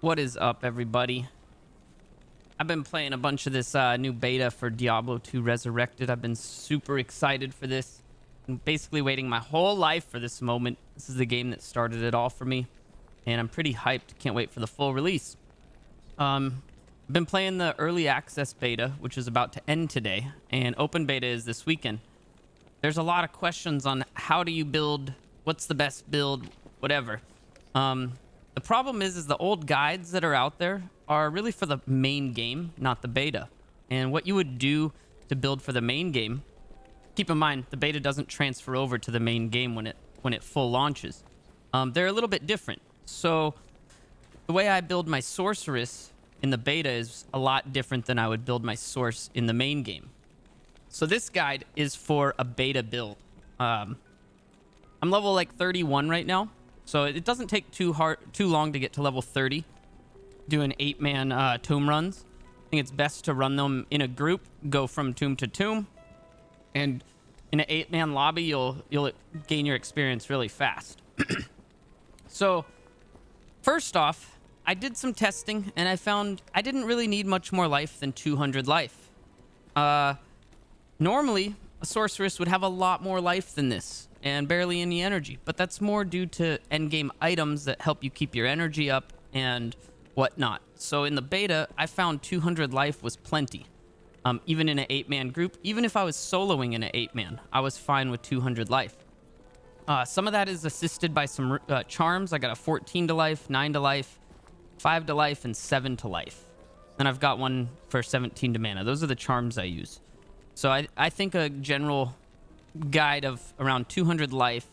What is up, everybody? I've been playing a bunch of this new beta for Diablo 2 Resurrected. I've been super excited for this. I'm basically waiting my whole life for this moment. This is the game that started it all for me, and I'm pretty hyped. Can't wait for the full release. I've been playing the early access beta, which is about to end today, and open beta is this weekend. There's a lot of questions on how do you build, what's the best build, whatever. The problem is the old guides that are out there are really for the main game, not the beta. And what you would do to build for the main game, keep in mind the beta doesn't transfer over to the main game when it full launches. They're a little bit different. So the way I build my sorceress in the beta is a lot different than I would build my source in the main game. So this guide is for a beta build. I'm level like 31 right now. So it doesn't take too long to get to level 30 doing 8-man tomb runs. I think it's best to run them in a group, go from tomb to tomb. And in an 8-man lobby, you'll gain your experience really fast. So first off, I did some testing and I found I didn't really need much more life than 200 life. Normally, a sorceress would have a lot more life than this and barely any energy, but that's more due to endgame items that help you keep your energy up and whatnot. So in the beta, I found 200 life was plenty. Even in an 8-man group, even if I was soloing in an 8-man, I was fine with 200 life. Some of that is assisted by some charms. I got a 14 to life, 9 to life, 5 to life, and 7 to life. And I've got one for 17 to mana. Those are the charms I use. So I think a general guide of around 200 life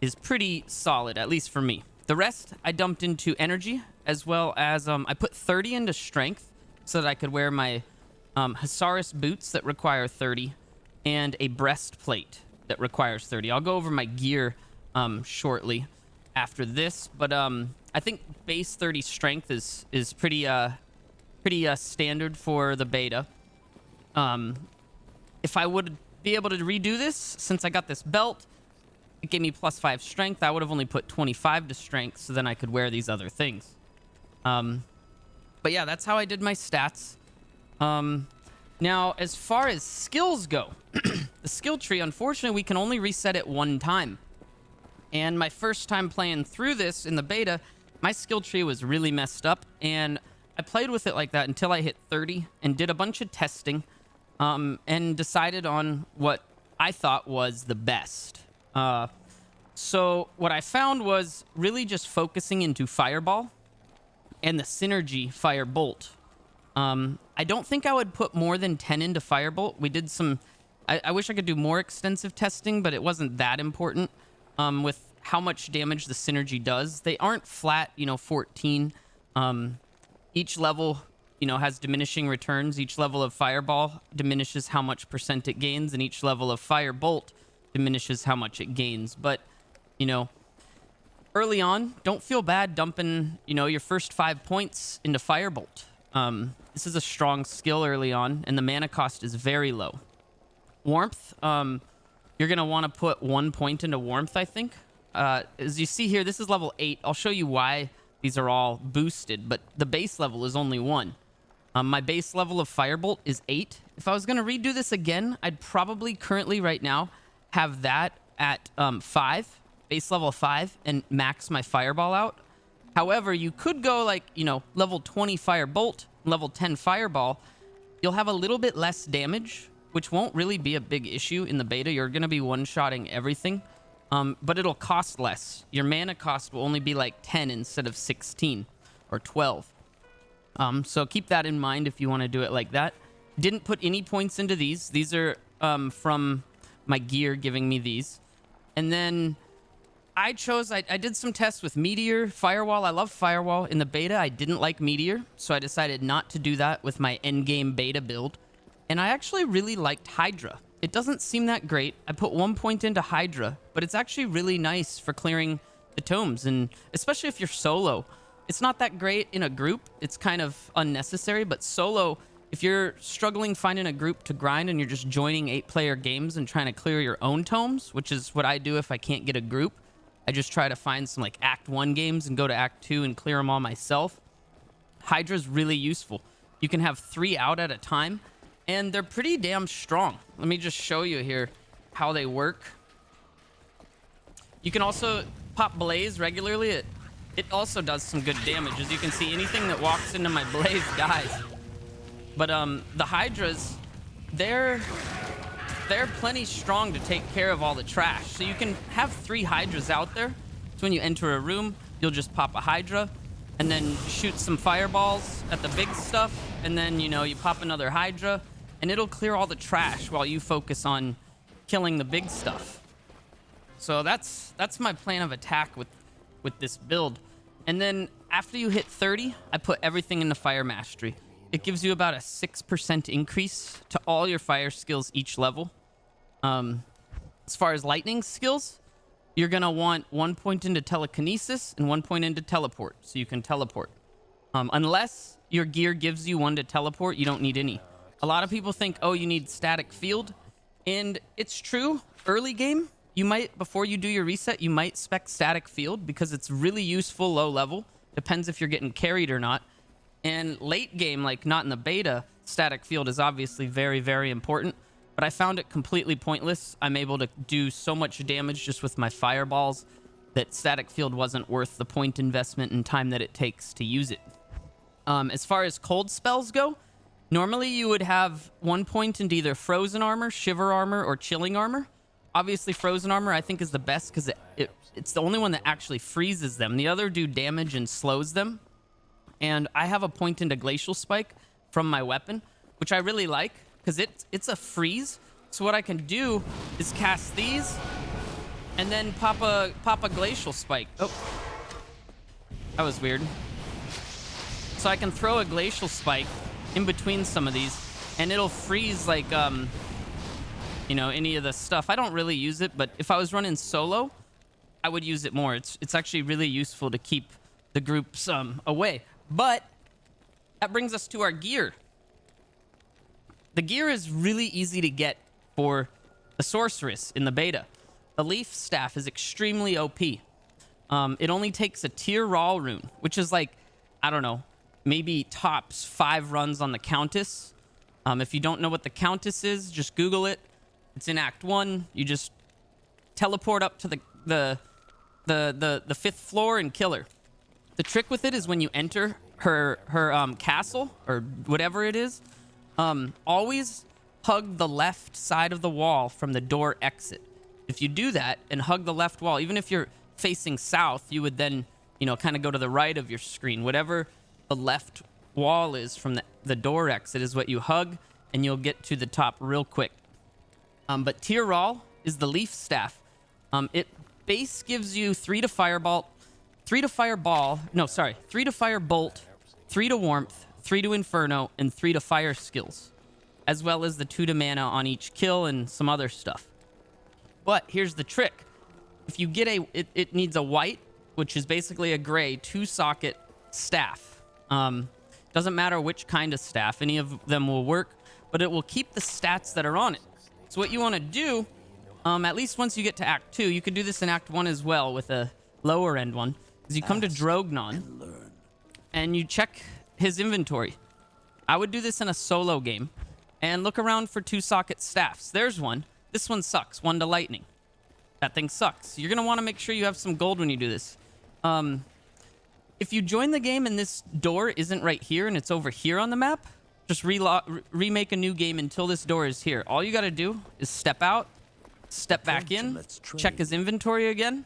is pretty solid, at least for me. The rest I dumped into energy, as well as I put 30 into strength so that I could wear my Husaris boots that require 30 and a breastplate that requires 30. I'll go over my gear shortly after this, but I think base 30 strength is pretty standard for the beta. If I would be able to redo this, since I got this belt, it gave me +5 strength. I would have only put 25 to strength, so then I could wear these other things. But yeah, that's how I did my stats. Now, as far as skills go, the skill tree, unfortunately, we can only reset it one time. And my first time playing through this in the beta, my skill tree was really messed up, and I played with it like that until I hit 30 and did a bunch of testing. And decided on what I thought was the best. So what I found was really just focusing into Fireball and the synergy Firebolt. I don't think I would put more than 10 into Firebolt. We did some... I wish I could do more extensive testing, but it wasn't that important with how much damage the synergy does. They aren't flat, 14. Each level... has diminishing returns. Each level of Fireball diminishes how much % it gains, and each level of Firebolt diminishes how much it gains. But, early on, don't feel bad dumping, your first 5 points into Firebolt. This is a strong skill early on, and the mana cost is very low. Warmth, you're going to want to put 1 point into Warmth, I think. As you see here, this is level 8. I'll show you why these are all boosted, but the base level is only 1. My base level of Firebolt is 8. If I was going to redo this again, I'd probably currently right now have that at 5, base level 5, and max my Fireball out. However, you could go like, level 20 Firebolt, level 10 Fireball. You'll have a little bit less damage, which won't really be a big issue in the beta. You're going to be one-shotting everything, but it'll cost less. Your mana cost will only be like 10 instead of 16 or 12. So keep that in mind if you want to do it like that. Didn't put any points into these. These are from my gear giving me these. And then I did some tests with Meteor, Firewall. I love Firewall. In the beta, I didn't like Meteor, so I decided not to do that with my endgame beta build. And I actually really liked Hydra. It doesn't seem that great. I put 1 point into Hydra, but it's actually really nice for clearing the tomes, and especially if you're solo. It's not that great in a group. It's kind of unnecessary, but solo, if you're struggling finding a group to grind and you're just joining 8-player games and trying to clear your own tomes, which is what I do if I can't get a group, I just try to find some like Act 1 games and go to Act 2 and clear them all myself. Hydra's really useful. You can have 3 out at a time, and they're pretty damn strong. Let me just show you here how they work. You can also pop Blaze regularly. It also does some good damage. As you can see, anything that walks into my Blaze dies. But the Hydras, they're plenty strong to take care of all the trash. So you can have 3 Hydras out there. So when you enter a room, you'll just pop a Hydra and then shoot some fireballs at the big stuff. And then, you know, you pop another Hydra and it'll clear all the trash while you focus on killing the big stuff. So that's my plan of attack with this build. And then after you hit 30, I put everything into Fire Mastery. It gives you about a 6% increase to all your fire skills each level. As far as lightning skills, you're going to want 1 point into telekinesis and 1 point into teleport, so you can teleport. Unless your gear gives you 1 to teleport, you don't need any. A lot of people think, oh, you need static field. And it's true. Early game, you might, before you do your reset, you might spec static field because it's really useful low level. Depends if you're getting carried or not. And late game, like not in the beta, static field is obviously very, very important. But I found it completely pointless. I'm able to do so much damage just with my fireballs that static field wasn't worth the point investment and time that it takes to use it. As far as cold spells go, normally you would have 1 point into either frozen armor, shiver armor, or chilling armor. Obviously, frozen armor I think is the best because it's the only one that actually freezes them. The other do damage and slows them. And I have a point into glacial spike from my weapon, which I really like because it's a freeze. So what I can do is cast these and then pop a glacial spike. Oh, that was weird. So I can throw a glacial spike in between some of these and it'll freeze like, you know, any of the stuff. I don't really use it, but if I was running solo, I would use it more. It's actually really useful to keep the groups away. But that brings us to our gear. The gear is really easy to get for the sorceress in the beta. The leaf staff is extremely OP. It only takes a tier raw rune, which is like, I don't know, maybe tops 5 runs on the Countess. If you don't know what the Countess is, just Google it. It's in Act 1. You just teleport up to the 5th floor and kill her. The trick with it is when you enter her castle or whatever it is, always hug the left side of the wall from the door exit. If you do that and hug the left wall, even if you're facing south, you would then, you know, kind of go to the right of your screen. Whatever the left wall is from the door exit is what you hug, and you'll get to the top real quick. But tier raw is the leaf staff. It base gives you 3 to firebolt, 3 to fireball, no, sorry, 3 to firebolt, 3 to warmth, 3 to inferno, and 3 to fire skills, as well as the 2 to mana on each kill and some other stuff. But here's the trick. If you get it needs a white, which is basically a gray 2-socket staff. Doesn't matter which kind of staff, any of them will work, but it will keep the stats that are on it. So what you want to do, at least once you get to Act 2, you could do this in Act 1 as well with a lower end one, is you come to Drognon and you check his inventory. I would do this in a solo game and look around for 2-socket staffs. There's one. This one sucks. 1 to lightning. That thing sucks. You're going to want to make sure you have some gold when you do this. If you join the game and this door isn't right here and it's over here on the map, just remake a new game until this door is here. All you got to do is step out, step back in, check his inventory again,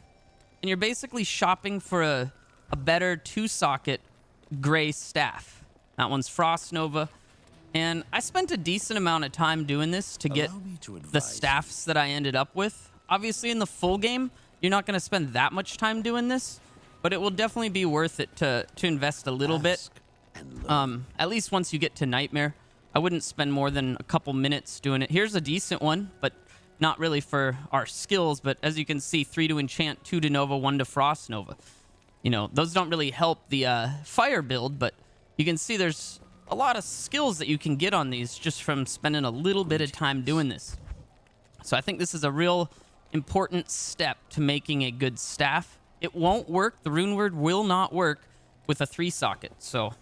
and you're basically shopping for a better 2-socket gray staff. That one's Frost Nova. And I spent a decent amount of time doing this to get the staffs that I ended up with. Obviously, in the full game, you're not going to spend that much time doing this, but it will definitely be worth it to invest a little bit. At least once you get to Nightmare. I wouldn't spend more than a couple minutes doing it. Here's a decent one, but not really for our skills. But as you can see, 3 to enchant, 2 to Nova, 1 to Frost Nova. You know, those don't really help the fire build, but you can see there's a lot of skills that you can get on these just from spending a little bit of time doing this. So I think this is a real important step to making a good staff. It won't work. The rune word will not work with a 3-socket. So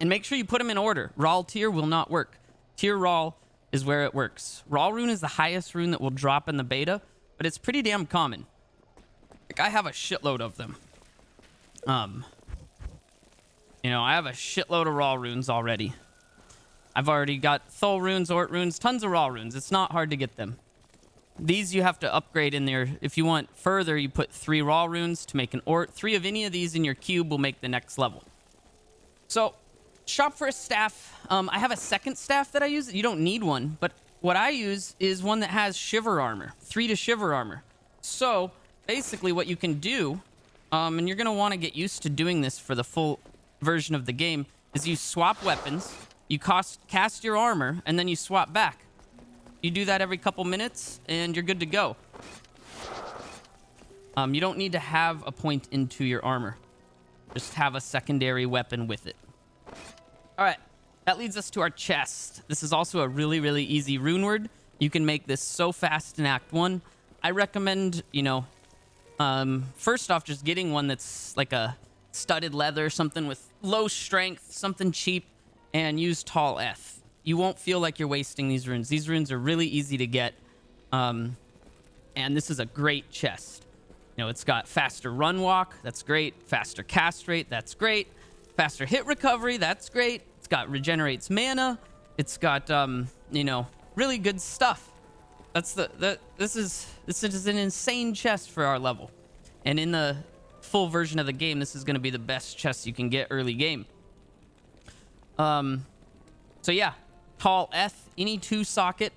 And make sure you put them in order. Raw tier will not work. Tier raw is where it works. Raw rune is the highest rune that will drop in the beta, but it's pretty damn common. Like, I have a shitload of them. You know, I have a shitload of raw runes already. I've already got Thul runes, Ort runes, tons of raw runes. It's not hard to get them. These you have to upgrade in there. If you want further, you put 3 raw runes to make an Ort. 3 of any of these in your cube will make the next level. So, shop for a staff. I have a second staff that I use. You don't need one, but what I use is one that has shiver armor. 3 to shiver armor. So, basically what you can do, and you're going to want to get used to doing this for the full version of the game, is you swap weapons, you cast your armor, and then you swap back. You do that every couple minutes, and you're good to go. You don't need to have a point into your armor. Just have a secondary weapon with it. All right, that leads us to our chest. This is also a really, really easy rune word. You can make this so fast in Act 1. I recommend, you know, first off, just getting one that's like a studded leather, something with low strength, something cheap, and use tall F. You won't feel like you're wasting these runes. These runes are really easy to get, and this is a great chest. You know, it's got faster run walk, that's great. Faster cast rate, that's great. Faster hit recovery, that's great. It's got regenerates mana. It's got, you know, really good stuff. That's this is an insane chest for our level, and in the full version of the game, this is going to be the best chest you can get early game. So yeah, tall F, any 2 socket.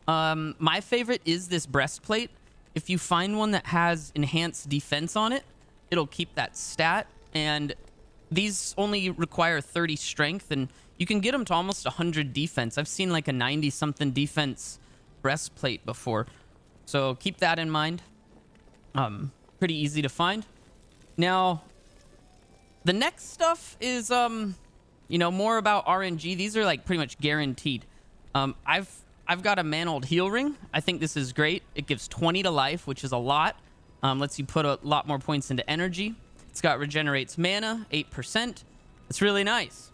My favorite is this breastplate. If you find one that has enhanced defense on it, it'll keep that stat. And these only require 30 strength, and you can get them to almost 100 defense. I've seen like a 90-something defense breastplate before. So keep that in mind. Pretty easy to find. Now, the next stuff is, you know, more about RNG. These are like pretty much guaranteed. I've got a Mantled Heal Ring. I think this is great. It gives 20 to life, which is a lot. Lets you put a lot more points into energy. It's got regenerates mana, 8%. It's really nice.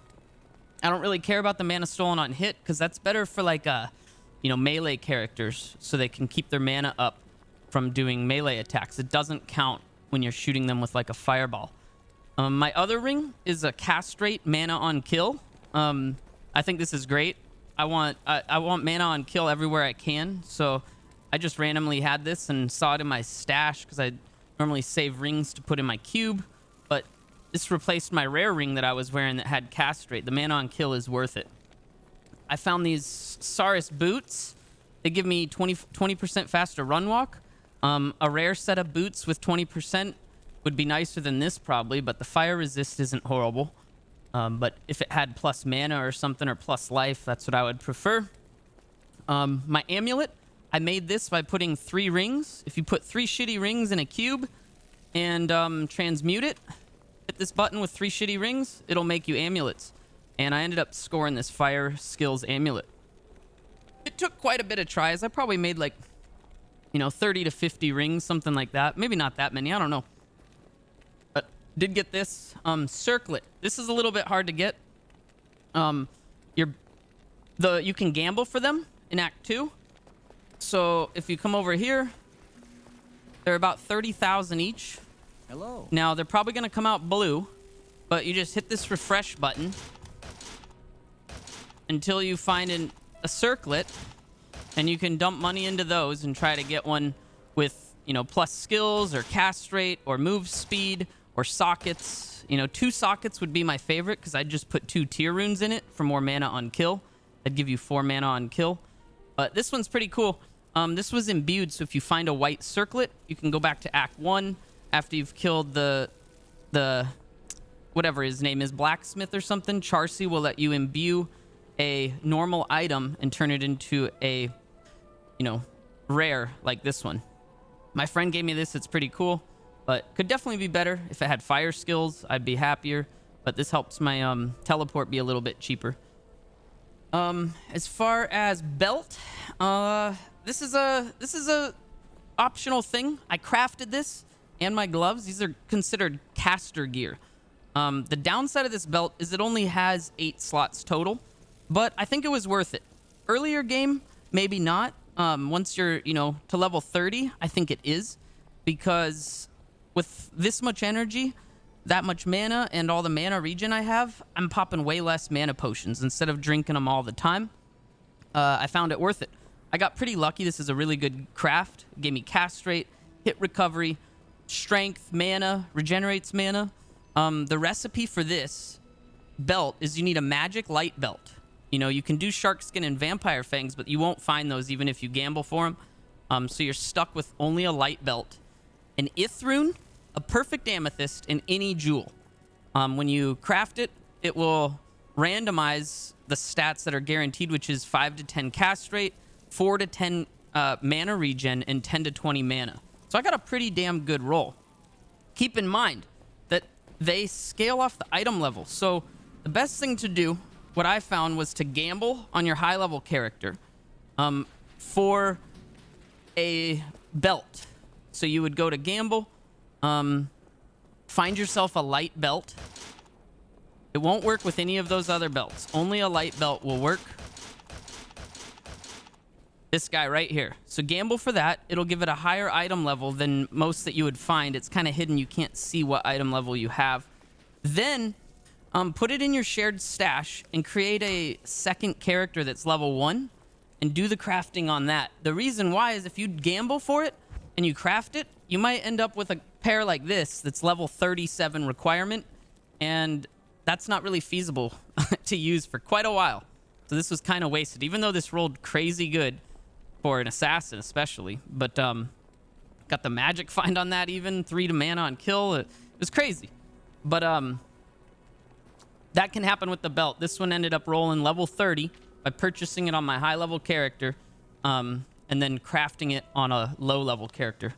I don't really care about the mana stolen on hit, because that's better for like, you know, melee characters, so they can keep their mana up from doing melee attacks. It doesn't count when you're shooting them with like a fireball. My other ring is a castrate mana on kill. I think this is great. I want mana on kill everywhere I can, so I just randomly had this and saw it in my stash because I normally save rings to put in my cube, but this replaced my rare ring that I was wearing that had castrate. The mana on kill is worth it. I found these Saris boots. They give me 20% faster run walk. A rare set of boots with 20% would be nicer than this probably, but the fire resist isn't horrible. But if it had plus mana or something, or plus life, that's what I would prefer. My amulet, I made this by putting 3 rings. If you put 3 shitty rings in a cube and transmute it, hit this button with 3 shitty rings, it'll make you amulets. And I ended up scoring this fire skills amulet. It took quite a bit of tries. I probably made like, you know, 30 to 50 rings, something like that. Maybe not that many, I don't know. But did get this circlet. This is a little bit hard to get. You can gamble for them in Act 2. So if you come over here, they're about 30,000 each. Hello. Now they're probably gonna come out blue, but you just hit this refresh button until you find a circlet, and you can dump money into those and try to get one with, you know, plus skills or cast rate or move speed or sockets. You know, 2 sockets would be my favorite because I'd just put 2 tier runes in it for more mana on kill. That'd give you 4 mana on kill. But this one's pretty cool. This was imbued, so if you find a white circlet, you can go back to Act 1 after you've killed the whatever his name is, blacksmith or something. Charcy will let you imbue a normal item and turn it into a, you know, rare like this one. My friend gave me this. It's pretty cool, but could definitely be better. If it had fire skills, I'd be happier, but this helps my teleport be a little bit cheaper. As far as belt, this is a optional thing. I crafted this and my gloves. These are considered caster gear. The downside of this belt is it only has 8 slots total, but I think it was worth it. Earlier game, maybe not. Once you're, to level 30, I think it is, because with this much energy, that much mana, and all the mana regen I have, I'm popping way less mana potions instead of drinking them all the time. I found it worth it. I got pretty lucky. This is a really good craft. It gave me cast rate, hit recovery, strength, mana, regenerates mana. The recipe for this belt is you need a magic light belt. You can do shark skin and vampire fangs, but you won't find those even if you gamble for them. So you're stuck with only a light belt, an ith rune, a perfect amethyst, and any jewel. When you craft it, it will randomize the stats that are guaranteed, which is 5 to 10 cast rate, 4 to 10 mana regen, and 10 to 20 mana. So I got a pretty damn good roll. Keep in mind that they scale off the item level. So the best thing to do, what I found, was to gamble on your high level character for a belt. So you would go to gamble, find yourself a light belt. It won't work with any of those other belts. Only a light belt will work. This guy right here. So gamble for that. It'll give it a higher item level than most that you would find. It's kind of hidden. You can't see what item level you have. Then put it in your shared stash and create a second character that's level 1 and do the crafting on that. The reason why is if you gamble for it and you craft it, you might end up with a pair like this that's level 37 requirement, and that's not really feasible to use for quite a while. So this was kind of wasted, even though this rolled crazy good for an assassin especially. But got the magic find on that, even 3 to mana on kill. It was crazy. But that can happen with the belt. This one ended up rolling level 30 by purchasing it on my high level character, and then crafting it on a low level character.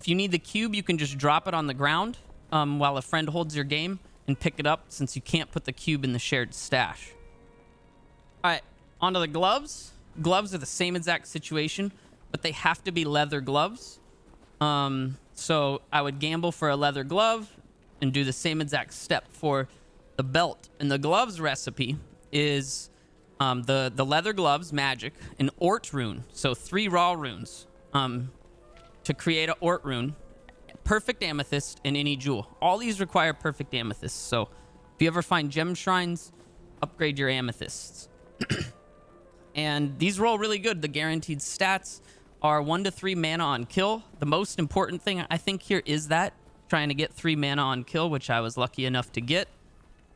If you need the cube, you can just drop it on the ground while a friend holds your game and pick it up, since you can't put the cube in the shared stash. All right, onto the gloves. Gloves are the same exact situation, but they have to be leather gloves. So I would gamble for a leather glove and do the same exact step for the belt. And the gloves recipe is the leather gloves, magic, an Ort rune. So 3 raw runes to create an Ort rune. Perfect amethyst, and any jewel. All these require perfect amethysts. So if you ever find gem shrines, upgrade your amethysts. And these roll really good. The guaranteed stats are 1 to 3 mana on kill. The most important thing I think here is that trying to get 3 mana on kill, which I was lucky enough to get.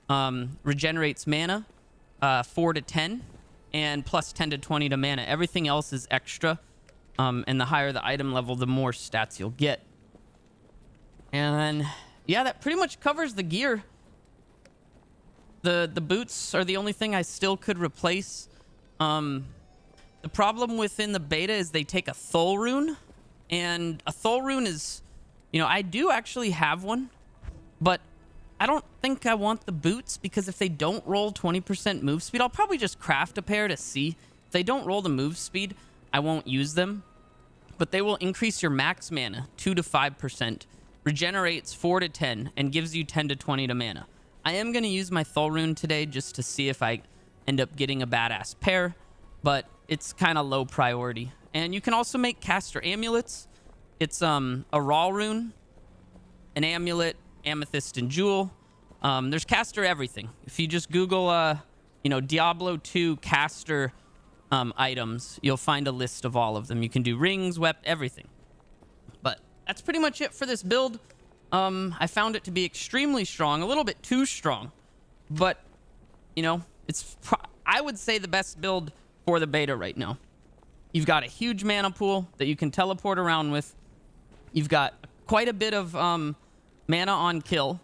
Regenerates mana 4 to 10, and plus 10 to 20 to mana. Everything else is extra, and the higher the item level, the more stats you'll get. And yeah, that pretty much covers the gear. The boots are the only thing I still could replace. The problem within the beta is they take a Thul rune, and a Thul rune is, I do actually have one, but I don't think I want the boots, because if they don't roll 20% move speed, I'll probably just craft a pair to see. If they don't roll the move speed, I won't use them, but they will increase your max mana 2 to 5%. Regenerates 4 to 10 and gives you 10 to 20 to mana. I am going to use my Thul rune today just to see if I end up getting a badass pair, but it's kind of low priority. And you can also make caster amulets. It's a raw rune, an amulet, amethyst, and jewel. There's caster everything. If you just Google Diablo 2 caster items, you'll find a list of all of them. You can do rings, everything. But that's pretty much it for this build. I found it to be extremely strong, a little bit too strong, but it's I would say the best build for the beta right now. You've got a huge mana pool that you can teleport around with. You've got quite a bit of mana on kill.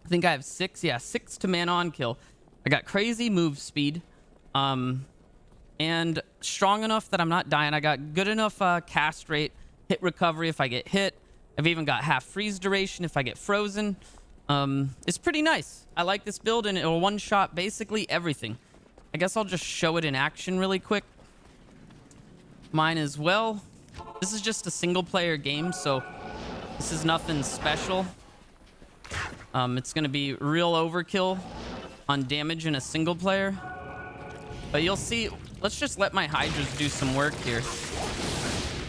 I think I have 6 to mana on kill. I got crazy move speed, and strong enough that I'm not dying. I got good enough cast rate, hit recovery if I get hit. I've even got half freeze duration if I get frozen. It's pretty nice. I like this build, and it'll one-shot basically everything. I guess I'll just show it in action really quick. Mine as well. This is just a single-player game, so this is nothing special. It's going to be real overkill on damage in a single player. But you'll see. Let's just let my Hydras do some work here.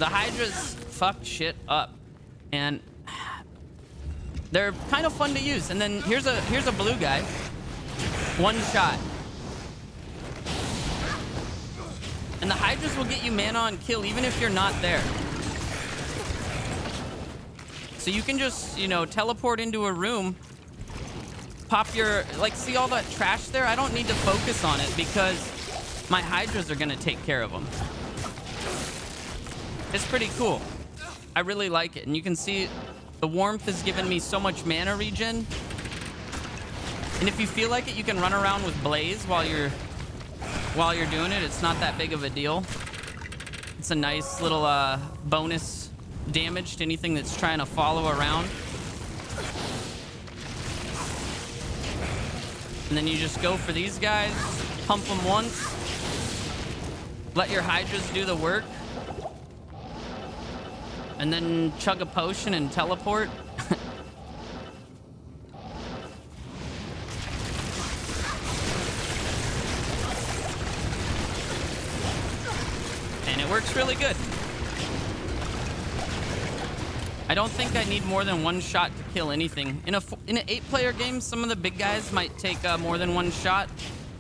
The Hydras fuck shit up. And they're kind of fun to use. And then here's a blue guy. One shot. And the Hydras will get you mana on kill even if you're not there. So you can just, you know, teleport into a room, pop your, like, see all that trash there? I don't need to focus on it because my Hydras are going to take care of them. It's pretty cool. I really like it. And you can see the warmth has given me so much mana regen. And if you feel like it, you can run around with Blaze while you're doing it. It's not that big of a deal. It's a nice little bonus damage to anything that's trying to follow around. And then you just go for these guys, pump them once, let your Hydras do the work, and then chug a potion and teleport. And it works really good. I don't think I need more than one shot to kill anything. In an 8-player game, some of the big guys might take more than one shot.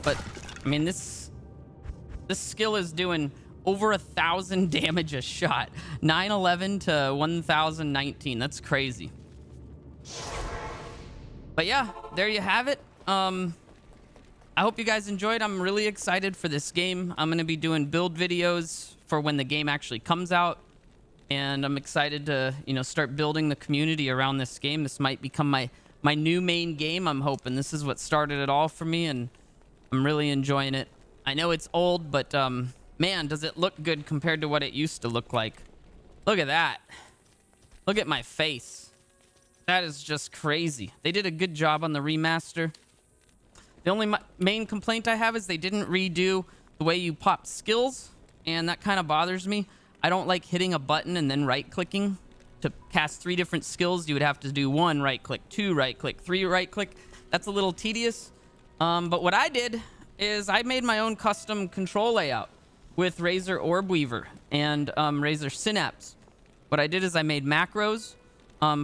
But, I mean, this skill is doing over 1,000 damage a shot. 911 to 1,019. That's crazy. But yeah, there you have it. I hope you guys enjoyed. I'm really excited for this game. I'm going to be doing build videos for when the game actually comes out. And I'm excited to, you know, start building the community around this game. This might become my new main game, I'm hoping. This is what started it all for me, and I'm really enjoying it. I know it's old, but man, does it look good compared to what it used to look like. Look at that. Look at my face. That is just crazy. They did a good job on the remaster. The only main complaint I have is they didn't redo the way you pop skills, and that kind of bothers me. I don't like hitting a button and then right-clicking. To cast 3 different skills, you would have to do 1 right-click, 2 right-click, 3 right-click. That's a little tedious. But what I did is I made my own custom control layout with Razor Orb Weaver and Razor Synapse. What I did is I made macros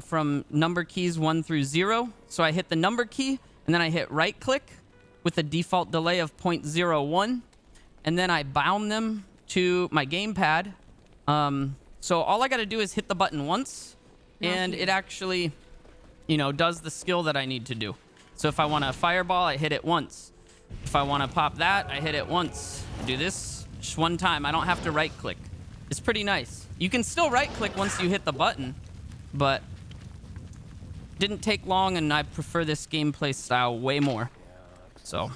from number keys 1 through 0. So I hit the number key, and then I hit right-click with a default delay of 0.01. And then I bound them to my gamepad. So all I got to do is hit the button once, and it actually, you know, does the skill that I need to do. So if I want a fireball, I hit it once. If I want to pop that, I hit it once. I do this just one time. I don't have to right click. It's pretty nice. You can still right click once you hit the button, but didn't take long, and I prefer this gameplay style way more. So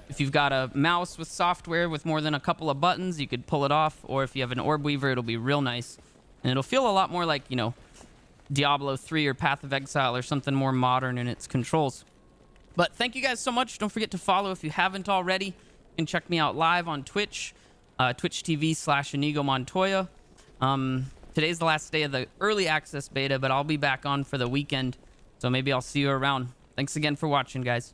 if you've got a mouse with software with more than a couple of buttons, you could pull it off. Or if you have an Orb Weaver, it'll be real nice. And it'll feel a lot more like, you know, Diablo 3 or Path of Exile or something more modern in its controls. But thank you guys so much. Don't forget to follow if you haven't already. You can check me out live on Twitch, Twitch TV/Inigo Montoya. Today's the last day of the early access beta, but I'll be back on for the weekend. So maybe I'll see you around. Thanks again for watching, guys.